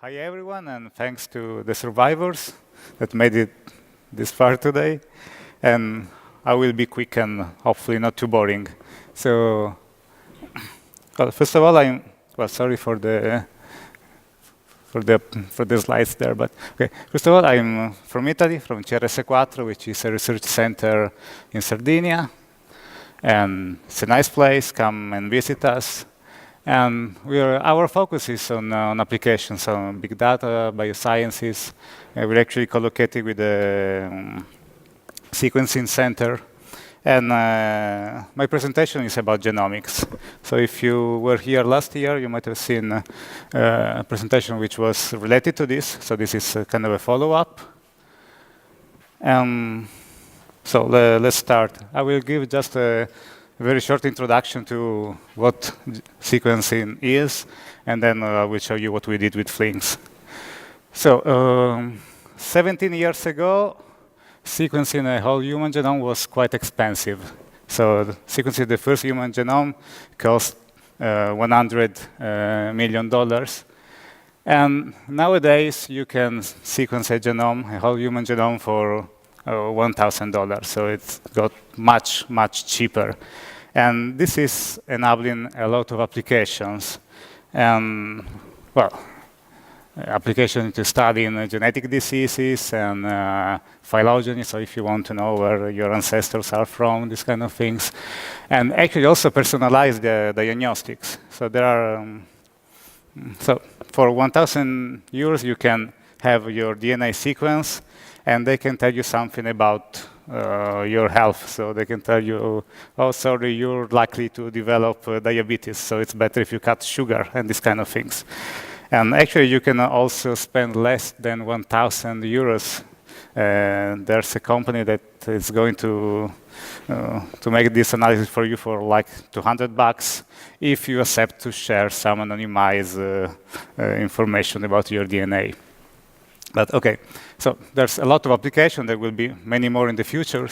Hi everyone, and thanks to the survivors that made it this far today. And I will be quick and hopefully not too boring. So, well, first of all, sorry for the slides there, but okay. First of all, I'm from Italy, from CRS4, which is a research center in Sardinia, and it's a nice place. Come and visit us. And our focus is on applications, on big data, biosciences. We're actually co-located with the sequencing center. And my presentation is about genomics. So if you were here last year, you might have seen a presentation which was related to this. So this is kind of a follow-up. So let's start. I will give just a very short introduction to what sequencing is, and then I will show you what we did with Flinks. So 17 years ago, sequencing a whole human genome was quite expensive. So sequencing the first human genome cost $100 million. And nowadays, you can sequence a genome, a whole human genome, for $1,000. So it's got much, much cheaper. And this is enabling a lot of applications. And, well, application to studying genetic diseases and phylogeny, so if you want to know where your ancestors are from, these kind of things. And actually also personalized diagnostics. So there are, so for 1,000 euros, you can have your DNA sequence, and they can tell you something about your health. So they can tell you, oh, sorry, you're likely to develop diabetes, so it's better if you cut sugar and these kind of things. And actually, you can also spend less than 1,000 euros. There's a company that is going to make this analysis for you for like $200 if you accept to share some anonymized information about your DNA. But OK, so there's a lot of application. There will be many more in the future.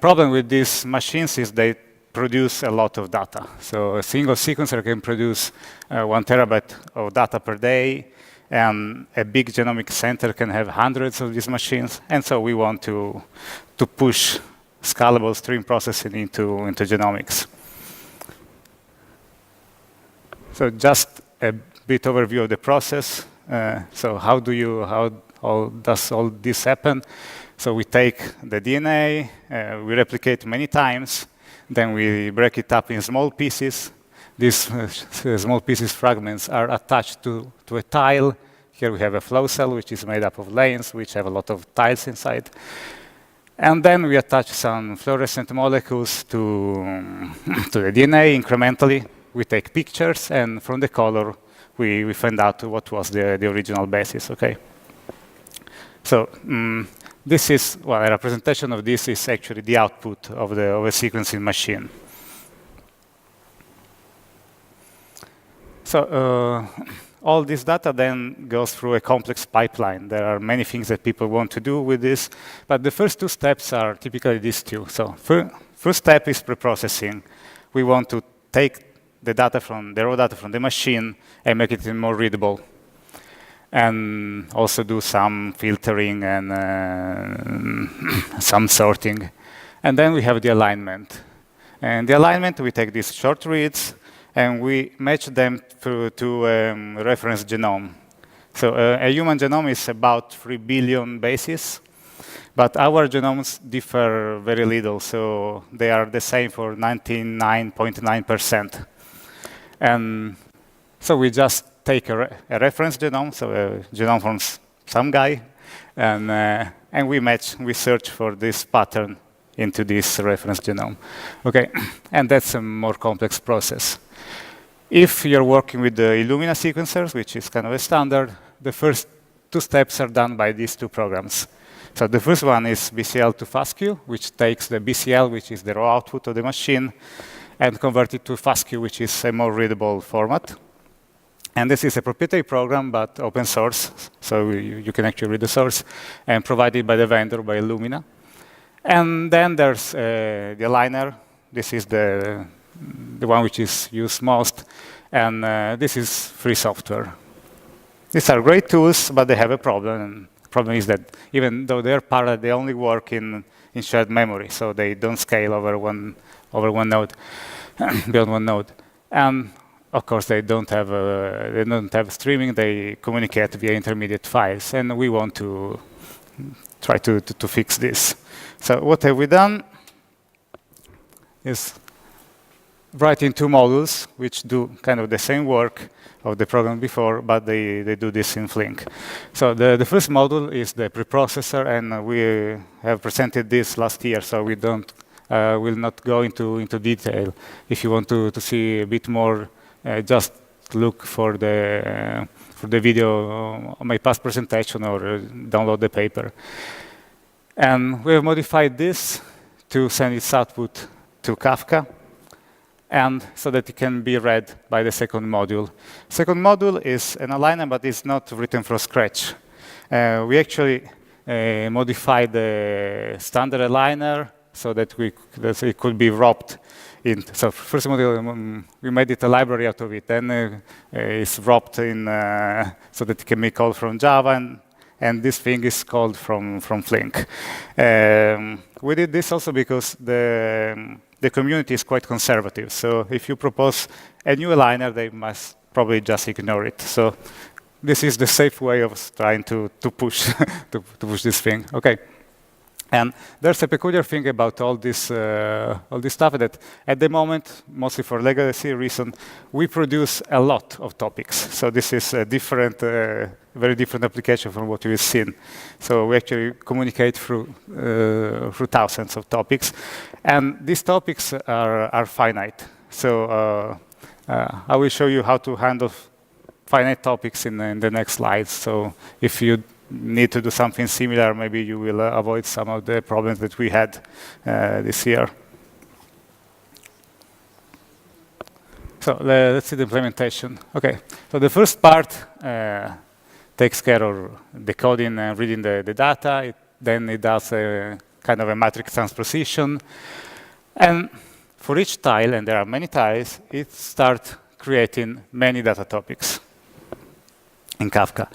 Problem with these machines is they produce a lot of data. So a single sequencer can produce 1 terabyte of data per day, and a big genomic center can have hundreds of these machines. And so we want to push scalable stream processing into genomics. So just a bit overview of the process. So how does all this happen? So we take the DNA, we replicate many times, then we break it up in small pieces. These small pieces fragments are attached to a tile. Here we have a flow cell, which is made up of lanes, which have a lot of tiles inside. And then we attach some fluorescent molecules to the DNA incrementally. We take pictures, and from the color, we find out what was the original basis, OK? So this is, well, a representation of this is actually the output of a sequencing machine. So all this data then goes through a complex pipeline. There are many things that people want to do with this, but the first two steps are typically these two. So first step is preprocessing. We want to take the raw data from the machine and make it more readable, and also do some filtering and some sorting. And then we have the alignment. And the alignment, we take these short reads, and we match them to a reference genome. So a human genome is about 3 billion bases, but our genomes differ very little, so they are the same for 99.9%. And so we just take a reference genome, so a genome from some guy, and we search for this pattern into this reference genome. OK, and that's a more complex process. If you're working with the Illumina sequencers, which is kind of a standard, the first two steps are done by these two programs. So the first one is BCL to FASTQ, which takes the BCL, which is the raw output of the machine, and convert it to FASTQ, which is a more readable format. And this is a proprietary program, but open source. So you can actually read the source, and provided by the vendor, by Illumina. And then there's the aligner. This is the one which is used most. And this is free software. These are great tools, but they have a problem. And the problem is that even though they're parallel, they only work in shared memory, so they don't scale over one node, beyond one node. And of course, they don't have streaming. They communicate via intermediate files, and we want to try to fix this. So what have we done? Is writing two modules which do kind of the same work of the program before, but they do this in Flink. So the first module is the preprocessor, and we have presented this last year, so we will not go into detail. If you want to see a bit more, just look for the video on my past presentation or download the paper. And we have modified this to send its output to Kafka, and so that it can be read by the second module. Second module is an aligner, but it's not written from scratch. We actually modified the standard aligner so that it could be wrapped in. So first module, we made it a library out of it. Then it's wrapped in so that it can be called from Java, and this thing is called from Flink. We did this also because the community is quite conservative. So if you propose a new aligner, they must probably just ignore it. So this is the safe way of trying to push to push this thing. Okay. And there's a peculiar thing about all this stuff that at the moment, mostly for legacy reason, we produce a lot of topics. So this is a different, very different application from what we've seen. So we actually communicate through thousands of topics, and these topics are finite. So I will show you how to handle finite topics in the next slides. So if you need to do something similar, maybe you will avoid some of the problems that we had this year. So let's see the implementation. Okay, so the first part takes care of decoding and reading the data. Then it does a kind of a matrix transposition. And for each tile, and there are many tiles, it starts creating many data topics in Kafka.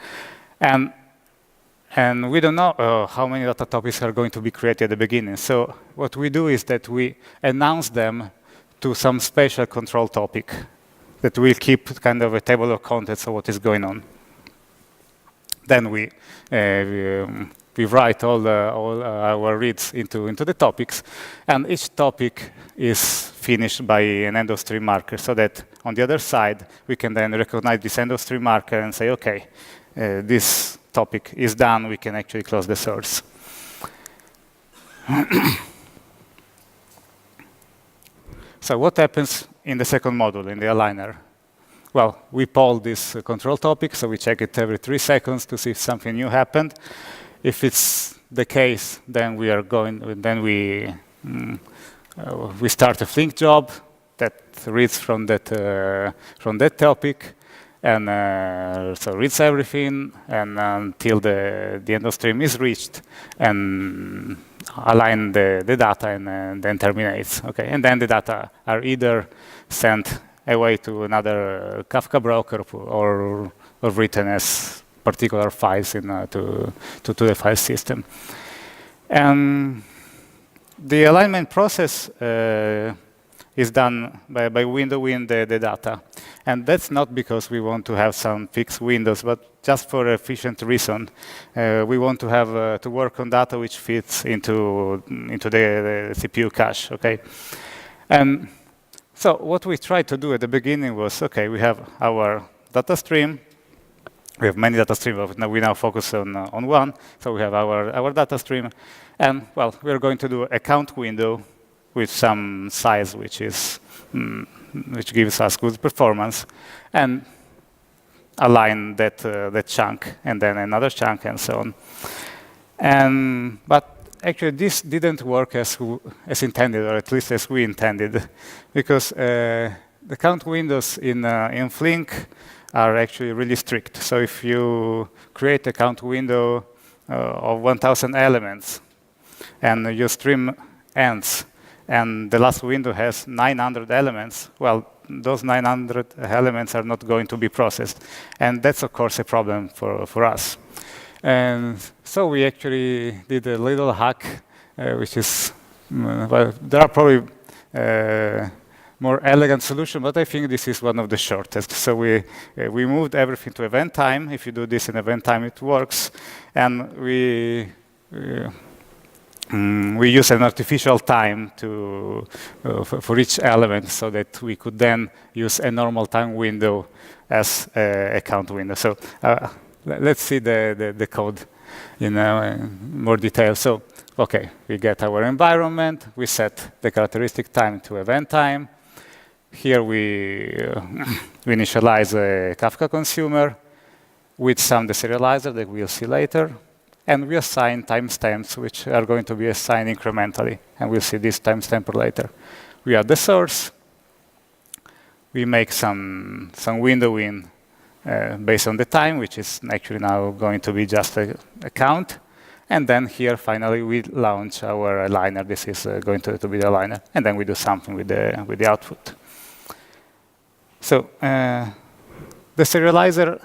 And we don't know how many data topics are going to be created at the beginning. So what we do is that we announce them to some special control topic that will keep kind of a table of contents of what is going on. Then we write all our reads into the topics, and each topic is finished by an end of stream marker, so that on the other side we can then recognize this end of stream marker and say, okay, this topic is done, we can actually close the source. So what happens in the second module, in the aligner? Well, we poll this control topic, so we check it every 3 seconds to see if something new happened. If it's the case, then we start a Flink job that reads from that topic, and so reads everything, and until the end of stream is reached, and align the data, and then terminates. Okay, and then the data are either sent away to another Kafka broker or written as particular files to the file system. And the alignment process is done by windowing the data. And that's not because we want to have some fixed windows, but just for efficient reason. We want to have to work on data which fits into the CPU cache, okay? And so what we tried to do at the beginning was, okay, we have our data stream. We have many data streams, but we now focus on one. So we have our data stream. And, well, we're going to do a count window with some size which gives us good performance, and align that chunk, and then another chunk, and so on. But actually, this didn't work as intended, or at least as we intended, because the count windows in Flink are actually really strict. So if you create a count window of 1,000 elements, and your stream ends, and the last window has 900 elements, well, those 900 elements are not going to be processed. And that's, of course, a problem for us. And so we actually did a little hack, which is, well, there are probably more elegant solution, but I think this is one of the shortest. So we moved everything to event time. If you do this in event time, it works. And we use an artificial time for each element so that we could then use a normal time window as a count window. So let's see the code in more detail. So, okay, we get our environment. We set the characteristic time to event time. Here we initialize a Kafka consumer with some deserializer that we'll see later. And we assign timestamps, which are going to be assigned incrementally. And we'll see this timestamp later. We add the source. We make some windowing based on the time, which is actually now going to be just a count. And then here, finally, we launch our aligner. This is going to be the aligner. And then we do something with the output. So the serializer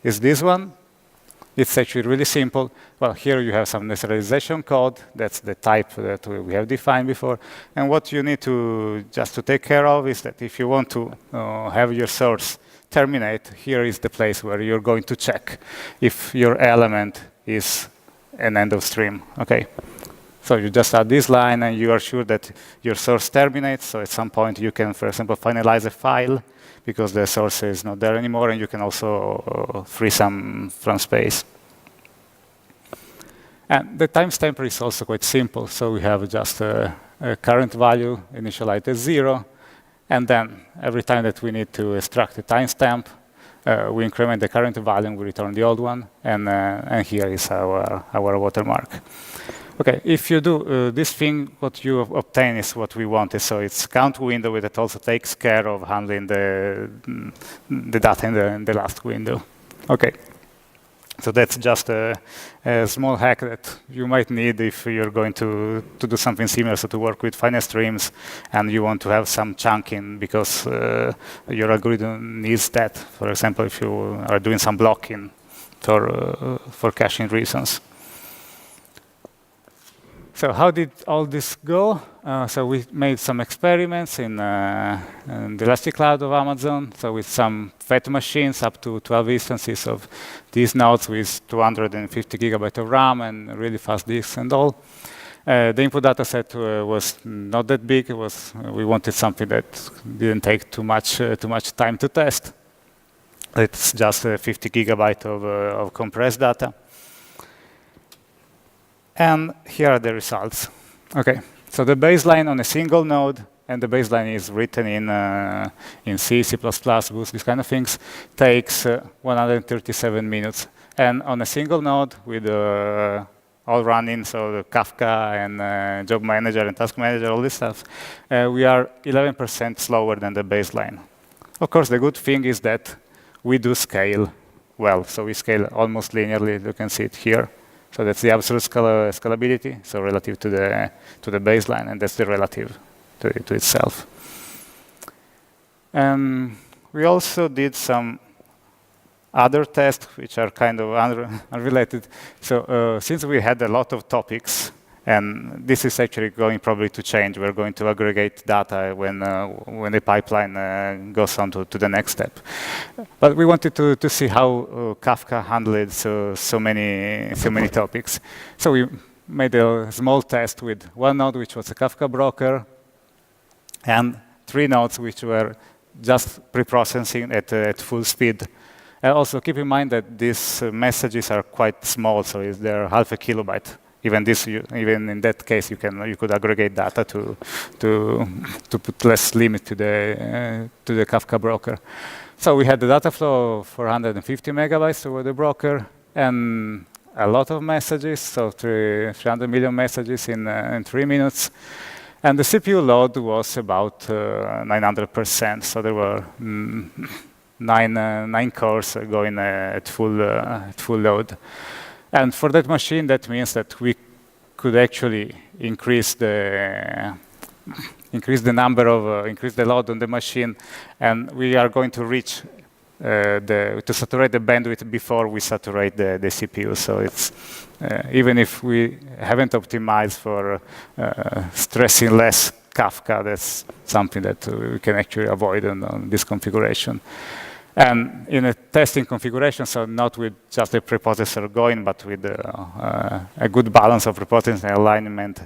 is this one. It's actually really simple. Well, here you have some serialization code. That's the type that we have defined before. And what you need to just to take care of is that if you want to have your source terminate, here is the place where you're going to check if your element is an end of stream. Okay. So you just add this line, and you are sure that your source terminates. So at some point, you can, for example, finalize a file because the source is not there anymore, and you can also free some from space. And the timestamp is also quite simple. So we have just a current value initialized as 0, and then every time that we need to extract a timestamp, we increment the current value, and we return the old one, and here is our watermark. Okay, if you do this thing, what you obtain is what we wanted. So it's count window that also takes care of handling the data in the last window. Okay, so that's just a small hack that you might need if you're going to do something similar, so to work with finite streams, and you want to have some chunking because your algorithm needs that. For example, if you are doing some blocking for caching reasons. So how did all this go? So we made some experiments in the Elastic Cloud of Amazon. So with some fat machines, up to 12 instances of these nodes with 250 gigabytes of RAM and really fast disks and all. The input data set was not that big. We wanted something that didn't take too much time to test. It's just 50 gigabytes of compressed data. And here are the results. Okay, so the baseline on a single node, and the baseline is written in C, C++, Boost, these kind of things, takes 137 minutes. And on a single node with all running, so the Kafka and Job Manager and Task Manager, all this stuff, we are 11% slower than the baseline. Of course, the good thing is that we do scale well. So we scale almost linearly. You can see it here. So that's the absolute scalability, so relative to the baseline, and that's the relative to itself. We also did some other tests, which are kind of unrelated. So since we had a lot of topics, and this is actually going probably to change. We're going to aggregate data when the pipeline goes on to the next step. But we wanted to see how Kafka handled so many topics. So we made a small test with one node, which was a Kafka broker, and 3 nodes, which were just pre-processing at full speed. Also, keep in mind that these messages are quite small, so they're half a kilobyte. Even in that case, you could aggregate data to put less limit to the Kafka broker. So we had the data flow of 450 megabytes over the broker, and a lot of messages, so 300 million messages in 3 minutes. And the CPU load was about 900%. So there were nine cores going at full load. And for that machine, that means that we could actually increase the increase the number of, increase the load on the machine, and we are going to reach to saturate the bandwidth before we saturate the CPU. So it's even if we haven't optimized for stressing less Kafka, that's something that we can actually avoid on this configuration. And in a testing configuration, so not with just a preprocessor going, but with a good balance of preprocessing and alignment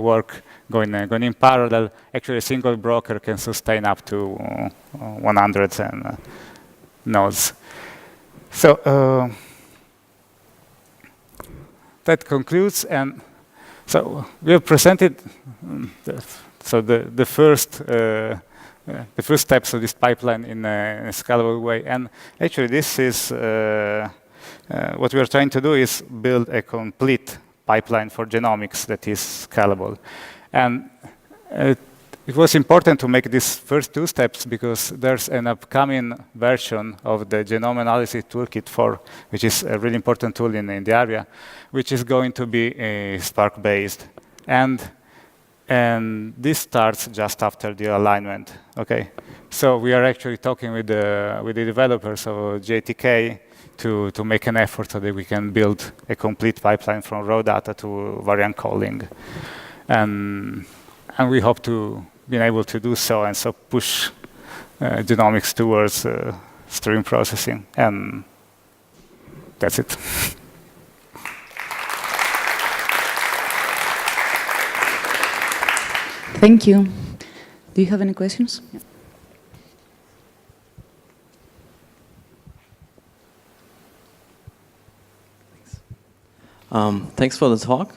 work going in parallel, actually a single broker can sustain up to 100 nodes. So that concludes, and so we have presented the first steps of this pipeline in a scalable way. And actually, this is what we are trying to do is build a complete pipeline for genomics that is scalable. And it was important to make these first two steps because there's an upcoming version of the genome analysis toolkit 4, which is a really important tool in the area, which is going to be Spark-based. And this starts just after the alignment. Okay, so we are actually talking with the developers of JTK to make an effort so that we can build a complete pipeline from raw data to variant calling, and we hope to be able to do so and so push genomics towards stream processing, and that's it. Thank you. Do you have any questions? Yeah. Thanks for the talk.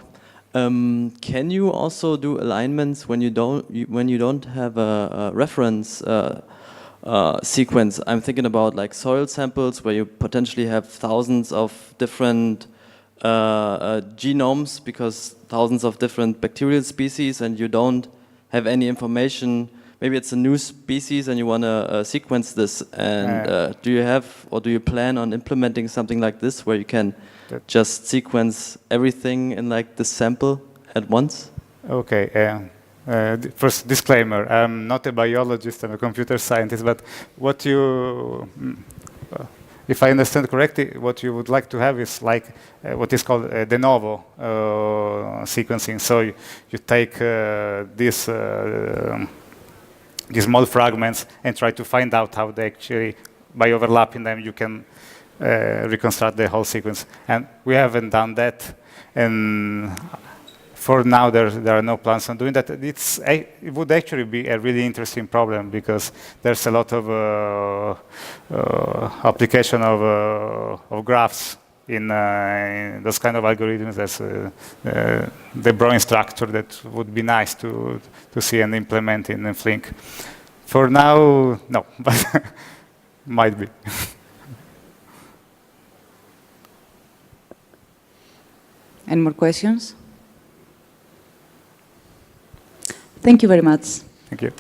Can you also do alignments when you don't have a reference sequence? I'm thinking about like soil samples where you potentially have thousands of different genomes because thousands of different bacterial species, and you don't have any information. Maybe it's a new species and you want to sequence this. And do you have, or do you plan on implementing something like this where you can just sequence everything in like this sample at once? Okay. First disclaimer: I'm not a biologist. I'm a computer scientist. But what you, if I understand correctly, what you would like to have is like what is called de novo sequencing. So you take these small fragments and try to find out how they actually, by overlapping them, you can reconstruct the whole sequence. And we haven't done that. And for now, there are no plans on doing that. It would actually be a really interesting problem because there's a lot of application of graphs in those kind of algorithms. That's the Brownian structure that would be nice to see and implement in Flink. For now, no, but might be. Any more questions? Thank you very much. Thank you.